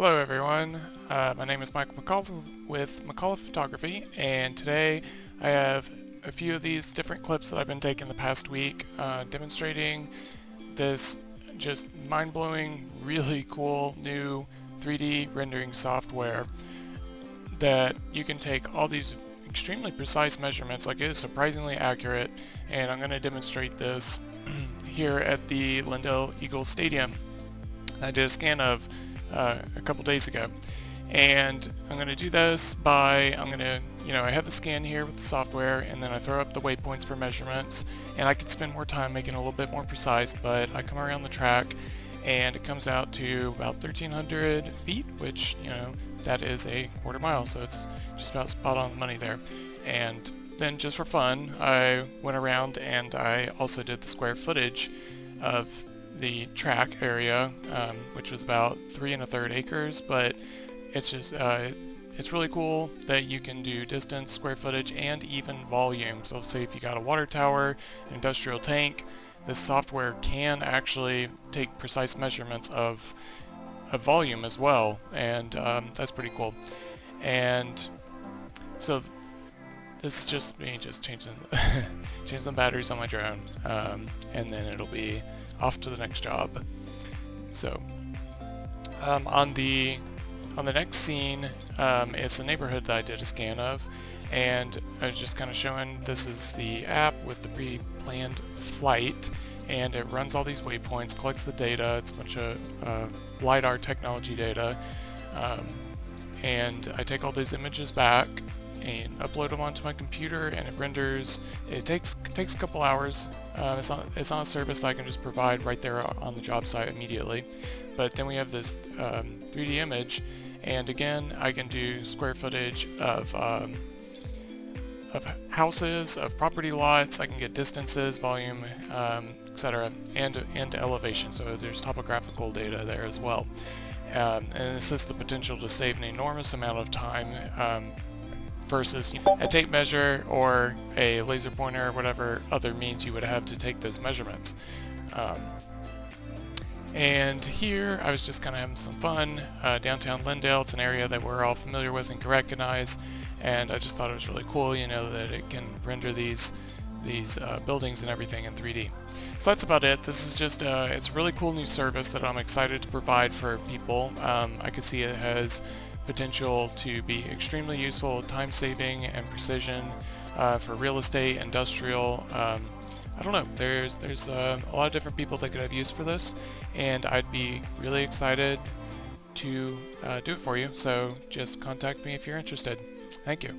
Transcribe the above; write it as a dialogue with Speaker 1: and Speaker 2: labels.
Speaker 1: Hello everyone, my name is Michael McAuliffe with McAuliffe Photography, and today I have a few of these different clips that I've been taking the past week demonstrating this just mind-blowing, really cool new 3D rendering software that you can take all these extremely precise measurements, like it is surprisingly accurate, and I'm going to demonstrate this here at the Lindell Eagles Stadium. I did a scan of a couple days ago, and I'm going to do this by, I have the scan here with the software, and then I throw up the waypoints for measurements, and I could spend more time making it a little bit more precise, but I come around the track and it comes out to about 1,300 feet, which, that is a quarter mile, so it's just about spot on the money there. And then just for fun, I went around and I also did the square footage of the track area, which was about 3 1/3 acres, but it's just it's really cool that you can do distance, square footage, and even volume. So say if you got a water tower, an industrial tank, this software can actually take precise measurements of volume as well, and that's pretty cool. And so this is just me changing changing the batteries on my drone, and then it'll be off to the next job. So on the next scene, it's a neighborhood that I did a scan of, and I was just kind of showing this is the app with the pre-planned flight, and it runs all these waypoints, collects the data. It's a bunch of LIDAR technology data, and I take all these images back and upload them onto my computer, and it renders. It takes a couple hours. It's not a service that I can just provide right there on the job site immediately. But then we have this 3D image, and again I can do square footage of houses, of property lots. I can get distances, volume, etc., and elevation. So there's topographical data there as well. And this has the potential to save an enormous amount of time versus a tape measure or a laser pointer or whatever other means you would have to take those measurements. And here I was just kind of having some fun. Downtown Lindale, it's an area that we're all familiar with and can recognize, and I just thought it was really cool, that it can render these buildings and everything in 3D. So that's about it. This is just it's a really cool new service that I'm excited to provide for people. I could see it has potential to be extremely useful, time-saving, and precision for real estate, industrial. I don't know. There's a lot of different people that could have use for this, and I'd be really excited to do it for you. So just contact me if you're interested. Thank you.